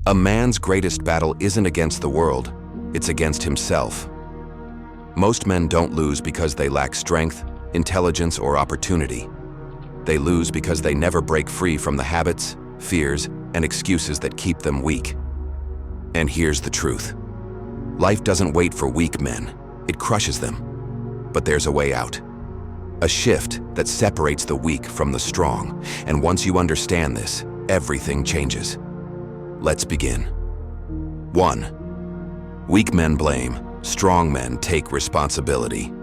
A man's greatest battle isn't against the world, it's against himself. Most men don't lose because they lack strength, intelligence, or opportunity. They lose because they never break free from the habits, fears, and excuses that keep them weak. And here's the truth. Life doesn't wait for weak men, it crushes them. But there's a way out. A shift that separates the weak from the strong. And once you understand this, everything changes. Let's begin. 1. Weak men blame, strong men take responsibility.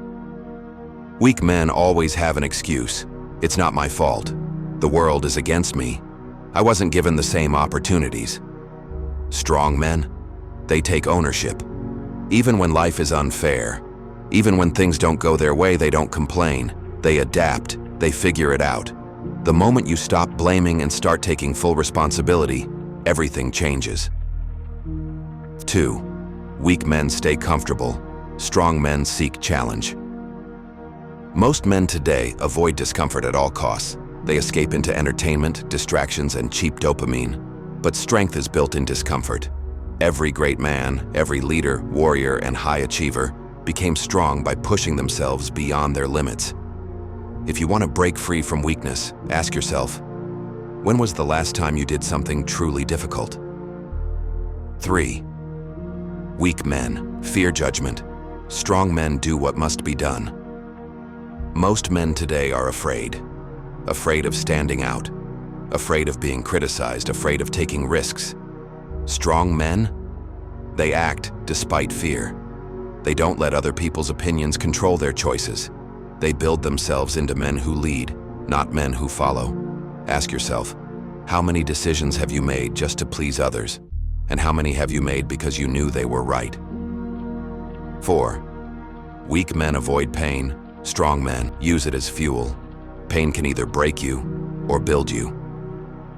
Weak men always have an excuse. It's not my fault. The world is against me. I wasn't given the same opportunities. Strong men, they take ownership. Even when life is unfair, even when things don't go their way, they don't complain. They adapt, they figure it out. The moment you stop blaming and start taking full responsibility, everything changes. 2. Weak men stay comfortable. Strong men seek challenge. Most men today avoid discomfort at all costs. They escape into entertainment, distractions, and cheap dopamine. But strength is built in discomfort. Every great man, every leader, warrior, and high achiever became strong by pushing themselves beyond their limits. If you want to break free from weakness, ask yourself, when was the last time you did something truly difficult? 3. Weak men fear judgment. Strong men do what must be done. Most men today are afraid. Afraid of standing out. Afraid of being criticized. Afraid of taking risks. Strong men? They act despite fear. They don't let other people's opinions control their choices. They build themselves into men who lead, not men who follow. Ask yourself, how many decisions have you made just to please others? And how many have you made because you knew they were right? 4. Weak men avoid pain. Strong men use it as fuel. Pain can either break you or build you.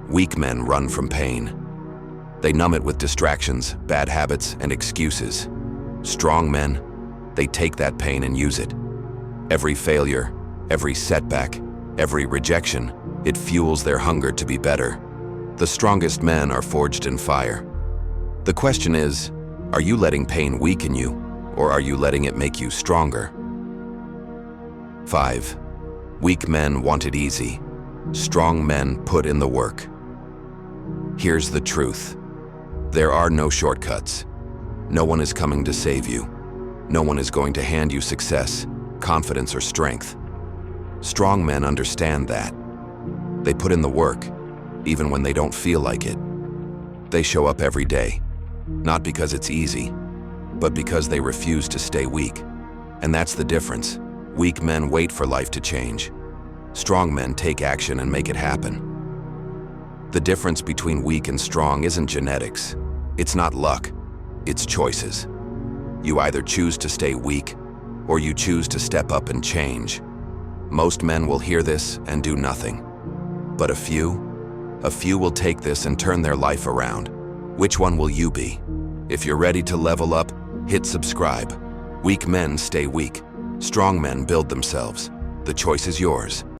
Weak men run from pain. They numb it with distractions, bad habits, and excuses. Strong men, they take that pain and use it. Every failure, every setback, every rejection, it fuels their hunger to be better. The strongest men are forged in fire. The question is, are you letting pain weaken you, or are you letting it make you stronger? 5. Weak men want it easy. Strong men put in the work. Here's the truth. There are no shortcuts. No one is coming to save you. No one is going to hand you success, confidence, or strength. Strong men understand that. They put in the work, even when they don't feel like it. They show up every day, not because it's easy, but because they refuse to stay weak. And that's the difference. Weak men wait for life to change. Strong men take action and make it happen. The difference between weak and strong isn't genetics. It's not luck. It's choices. You either choose to stay weak, or you choose to step up and change. Most men will hear this and do nothing. But a few will take this and turn their life around. Which one will you be? If you're ready to level up, hit subscribe. Weak men stay weak. Strong men build themselves. The choice is yours.